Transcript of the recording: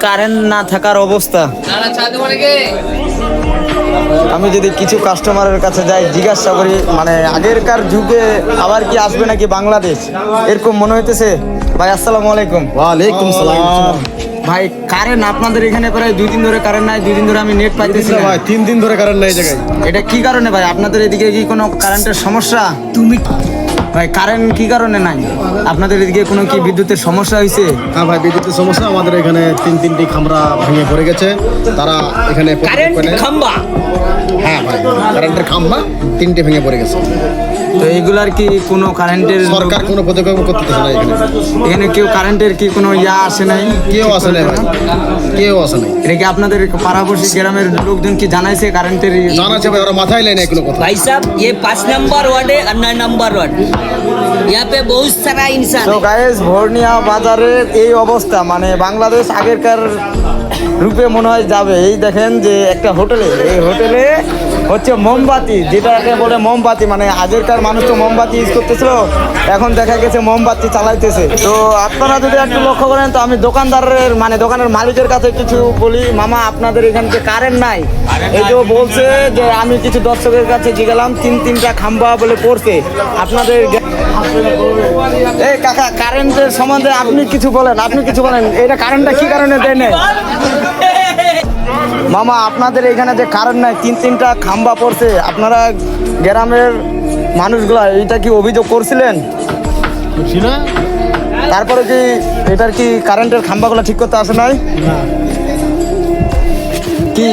Current না থাকার অবস্থা। আমি যদি কিছু কাস্টমারের কাছে যাই জিজ্ঞাসা করি মানে আগেরকার যুগে আবার কি আসবে নাকি বাংলাদেশ, এরকম মনে হইতেছে। ভাই আসসালামু আলাইকুম। ওয়ালাইকুম সালাম। ভাই কারেন্ট আপনাদের এখানে প্রায় 2 দিন ধরে কারেন্ট নাই, 2 দিন ধরে আমি নেট পাইতেছি না ভাই 3 দিন ধরে কারেন্ট নাই এই জায়গায়। এটা কি কারণে ভাই? আপনাদের এদিকে কি কোনো কারেন্টের সমস্যা? ভাই কারেন্ট কি কারণে নাই? আপনাদের এদিকে কোনো কি বিদ্যুতের সমস্যা হয়েছে? হ্যাঁ ভাই, বিদ্যুতের সমস্যা। আমাদের এখানে 3টি খাম্বা ভেঙে পড়ে গেছে। তারা এখানে হ্যাঁ ভাই, কারেন্টের খাম্বা 3টে ভেঙে পড়ে গেছে। তো এইগুলার কি কোনো কারেন্টের সরকার কোনো পদক্ষেপ করতেছে না এখানে। এখানে কেউ কারেন্টের কি কোনো আসে নাই? কেউ আসে নাই ভাই, কেউ আসে নাই। এটা কি আপনাদের পাড়াপড়শি গ্রামের লোকজন কি জানাইছে কারেন্টের? জানাচ্ছে ভাই, ওরা মাথায় লেয় না কোনো কথা। भाई साहब ये 5 नंबर वार्ड है और 9 नंबर वार्ड, यहाँ पे बहुत सारा इंसान তো है। গাইস, ভর্নিয়া বাজারের এই অবস্থা, মানে বাংলাদেশ আগেরকার রূপে মনে হয় যাবে। এই দেখেন যে একটা হোটেলে, এই হোটেলে হচ্ছে মোমবাতি, যেটাকে বলে মোমবাতি, মানে আগেরকার মানুষ তো মোমবাতি ইউজ করতেছিল, এখন দেখা গেছে মোমবাতি চালাইতেছে। তো আপনারা যদি একটু লক্ষ্য করেন, তো আমি দোকানদারের মানে দোকানের মালিকের কাছে কিছু বলি, মামা আপনাদের এখানে কারেন্ট নাই, এই যে বলছে যে আমি কিছু দর্শকের কাছে জিজ্ঞালাম 3টা খাম্বা বলে পড়ছে আপনাদের। এই কাকা, কারেন্টের সম্বন্ধে আপনি কিছু বলেন, এটা কারেন্টটা কি কারণে দেয় নাই? মামা আপনাদের এখানে যে কারেন্ট নাই, 3টা খাম্বা পড়ছে, আপনারা গ্রামের মানুষগুলা এটা কি অভিযোগ করছিলেন? তারপরে কি এটার কি কারেন্টের খাম্বাগুলো ঠিক করতে আসে নাই? কি